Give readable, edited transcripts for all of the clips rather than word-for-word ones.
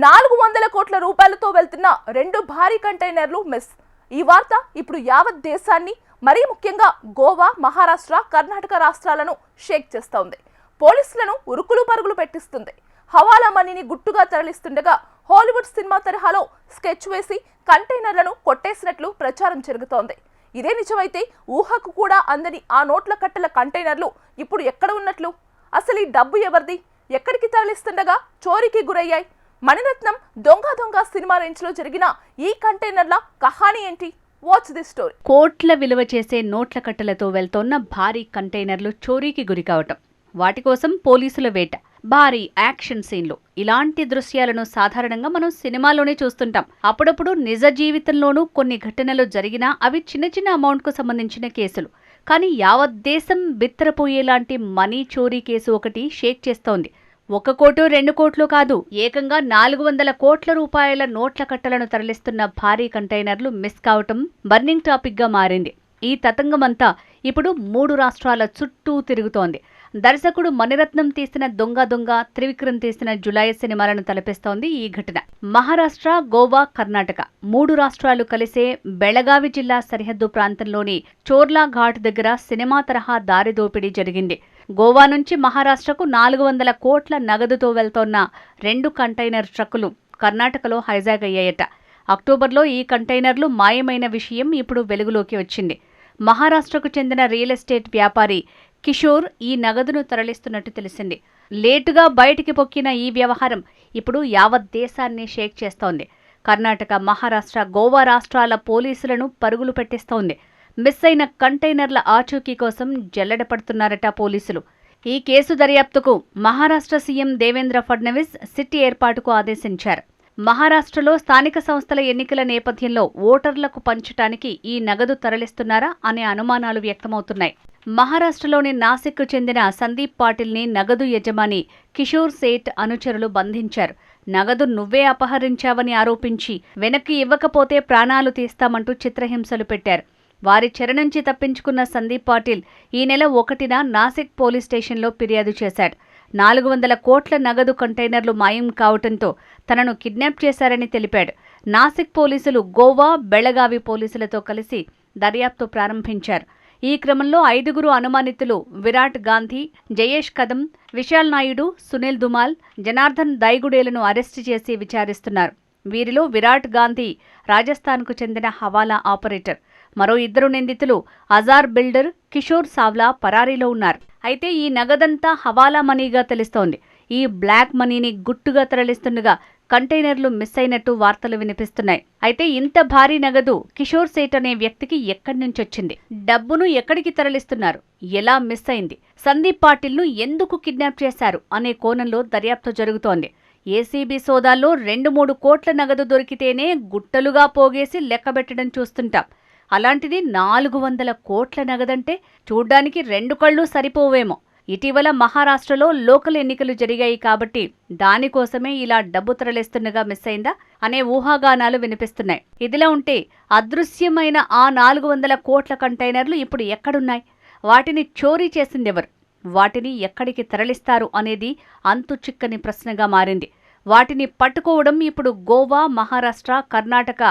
400 కోట్ల రూపాయలతో వెళ్తున్న 2 భారీ కంటైనర్లు మిస్. ఈ వార్త ఇప్పుడు యావత్ దేశాన్ని, మరీ ముఖ్యంగా గోవా, మహారాష్ట్ర, కర్ణాటక రాష్ట్రాలను షేక్ చేస్తోంది. పోలీసులను ఉరుకులు పరుగులు పెట్టిస్తుంది. హవాలా మనీని గుట్టుగా తరలిస్తుండగా హాలీవుడ్ సినిమా తరహాలో స్కెచ్ వేసి కంటైనర్లను కొట్టేసినట్లు ప్రచారం జరుగుతోంది. ఇదే నిజమైతే ఊహకు కూడా అందని ఆ నోట్ల కట్టల కంటైనర్లు ఇప్పుడు ఎక్కడ ఉన్నట్లు? అసలు ఈ డబ్బు ఎవరిది? ఎక్కడికి తరలిస్తుండగా చోరీకి గురయ్యాయి? మణిరత్నం దొంగ సినిమా రేంజ్ లో జరిగిన ఈ కంటైనర్ల కహాని ఏంటి? Watch this story. కోట్ల విలువ చేసే నోట్ల కట్టలతో వెళ్తోన్న భారీ కంటైనర్లు చోరీకి గురి కావటం, వాటి కోసం పోలీసుల వేట, భారీ యాక్షన్ సీన్లు, ఇలాంటి దృశ్యాలను సాధారణంగా మనం సినిమాలోనే చూస్తుంటాం. అప్పుడప్పుడు నిజ జీవితంలోనూ కొన్ని ఘటనలు జరిగినా అవి చిన్న అమౌంట్ కు సంబంధించిన కేసులు. కానీ యావత్ దేశం బిత్తరపోయేలాంటి మనీ చోరీ కేసు ఒకటి షేక్ చేస్తోంది. 1 కోటు 2 కోట్లు కాదు, ఏకంగా 400 కోట్ల రూపాయల నోట్ల కట్టలను తరలిస్తున్న భారీ కంటైనర్లు మిస్ కావటం బర్నింగ్ టాపిక్ గా మారింది. ఈ తతంగమంతా ఇప్పుడు 3 రాష్ట్రాల చుట్టూ తిరుగుతోంది. దర్శకుడు మణిరత్నం తీసిన దొంగ, త్రివిక్రమ్ తీసిన జులాయి సినిమాలను తలపిస్తోంది ఈ ఘటన. మహారాష్ట్ర, గోవా, కర్ణాటక 3 రాష్ట్రాలు కలిసే బెళగావి జిల్లా సరిహద్దు ప్రాంతంలోని చోర్లా ఘాట్ దగ్గర సినిమా తరహా దారి దోపిడీ జరిగింది. గోవా నుంచి మహారాష్ట్రకు 400 కోట్ల నగదుతో వెళ్తోన్న 2 కంటైనర్ ట్రక్కులు కర్ణాటకలో హైజాగ్ అయ్యాయట. అక్టోబర్లో ఈ కంటైనర్లు మాయమైన విషయం ఇప్పుడు వెలుగులోకి వచ్చింది. మహారాష్ట్రకు చెందిన రియల్ ఎస్టేట్ వ్యాపారి కిషోర్ ఈ నగదును తరలిస్తున్నట్టు తెలిసింది. లేటుగా బయటికి పొక్కిన ఈ వ్యవహారం ఇప్పుడు యావత్ దేశాన్ని షేక్ చేస్తోంది. కర్ణాటక, మహారాష్ట్ర, గోవా రాష్ట్రాల పోలీసులను పరుగులు పెట్టిస్తోంది. మిస్ అయిన కంటైనర్ల ఆచూకీ కోసం జల్లెడపడుతున్నారట పోలీసులు. ఈ కేసు దర్యాప్తుకు మహారాష్ట్ర సీఎం దేవేంద్ర ఫడ్నవీస్ సిట్ ఏర్పాటుకు ఆదేశించారు. మహారాష్ట్రలో స్థానిక సంస్థల ఎన్నికల నేపథ్యంలో ఓటర్లకు పంచటానికి ఈ నగదు తరలిస్తున్నారా అనే అనుమానాలు వ్యక్తమవుతున్నాయి. మహారాష్ట్రలోని నాసిక్కు చెందిన సందీప్ పాటిల్ని నగదు యజమాని కిషోర్ సేఠ్ అనుచరులు బంధించారు. నగదు నువ్వే అపహరించావని ఆరోపించి వెనక్కి ఇవ్వకపోతే ప్రాణాలు తీస్తామంటూ చిత్రహింసలు పెట్టారు. వారి చెర నుంచి తప్పించుకున్న సందీప్ పాటిల్ ఈ నెల 1న నాసిక్ పోలీస్ స్టేషన్లో ఫిర్యాదు చేశాడు. 400 కోట్ల నగదు కంటైనర్లు మాయం కావటంతో తనను కిడ్నాప్ చేశారని తెలిపాడు. నాసిక్ పోలీసులు గోవా, బెళగావి పోలీసులతో కలిసి దర్యాప్తు ప్రారంభించారు. ఈ క్రమంలో 5 అనుమానితులు విరాట్ గాంధీ, జయేష్ కదం, విశాల్ నాయుడు, సునీల్ దుమాల్, జనార్దన్ దైగుడేలను అరెస్టు చేసి విచారిస్తున్నారు. వీరిలో విరాట్ గాంధీ రాజస్థాన్కు చెందిన హవాలా ఆపరేటర్. మరో 2 నిందితులు అజార్ బిల్డర్, కిషోర్ సావ్లా పరారీలో ఉన్నారు. అయితే ఈ నగదంతా హవాలా మనీగా తెలుస్తోంది. ఈ బ్లాక్ మనీని గుట్టుగా తరలిస్తుండగా కంటైనర్లు మిస్ అయినట్టు వార్తలు వినిపిస్తున్నాయి. అయితే ఇంత భారీ నగదు కిషోర్ సేఠ్ అనే వ్యక్తికి ఎక్కడి నుంచి వచ్చింది? డబ్బును ఎక్కడికి తరలిస్తున్నారు? ఎలా మిస్ అయింది? సందీప్ పాటిల్ను ఎందుకు కిడ్నాప్ చేశారు అనే కోణంలో దర్యాప్తు జరుగుతోంది. ఏసీబీ సోదాల్లో 2-3 కోట్ల నగదు దొరికితేనే గుట్టలుగా పోగేసి లెక్కబెట్టడం చూస్తుంటాం. అలాంటిది 400 కోట్ల నగదంటే చూడ్డానికి 2 కళ్ళు సరిపోవేమో. ఇటీవల మహారాష్ట్రలో లోకల్ ఎన్నికలు జరిగాయి కాబట్టి దానికోసమే ఇలా డబ్బు తరలిస్తుండగా మిస్ అయిందా అనే ఊహాగానాలు వినిపిస్తున్నాయి. ఇదిలా ఉంటే అదృశ్యమైన ఆ 400 కోట్ల కంటైనర్లు ఇప్పుడు ఎక్కడున్నాయి? వాటిని చోరీ చేసిందెవరు? వాటిని ఎక్కడికి తరలిస్తారు అనేది అంతు చిక్కని ప్రశ్నగా మారింది. వాటిని పట్టుకోవడం ఇప్పుడు గోవా, మహారాష్ట్ర, కర్ణాటక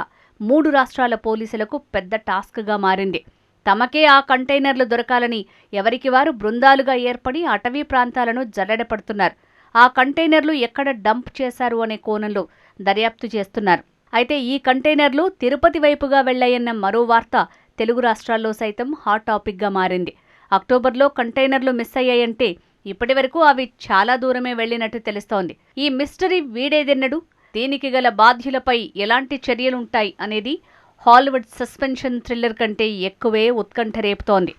3 రాష్ట్రాల పోలీసులకు పెద్ద టాస్క్గా మారింది. తమకే ఆ కంటైనర్లు దొరకాలని ఎవరికి వారు బృందాలుగా ఏర్పడి అటవీ ప్రాంతాలను జల్లెడపడుతున్నారు. ఆ కంటైనర్లు ఎక్కడ డంప్ చేశారు అనే కోణంలో దర్యాప్తు చేస్తున్నారు. అయితే ఈ కంటైనర్లు తిరుపతి వైపుగా వెళ్లాయన్న మరో వార్త తెలుగు రాష్ట్రాల్లో సైతం హాట్ టాపిక్గా మారింది. అక్టోబర్లో కంటైనర్లు మిస్ అయ్యాయంటే ఇప్పటి వరకు అవి చాలా దూరమే వెళ్లినట్టు తెలుస్తోంది. ఈ మిస్టరీ వీడేదెన్నడు? దీనికి గల బాధ్యులపై ఎలాంటి చర్యలుంటాయి అనేది హాలీవుడ్ సస్పెన్షన్ థ్రిల్లర్ కంటే ఎక్కువే ఉత్కంఠ రేపుతోంది.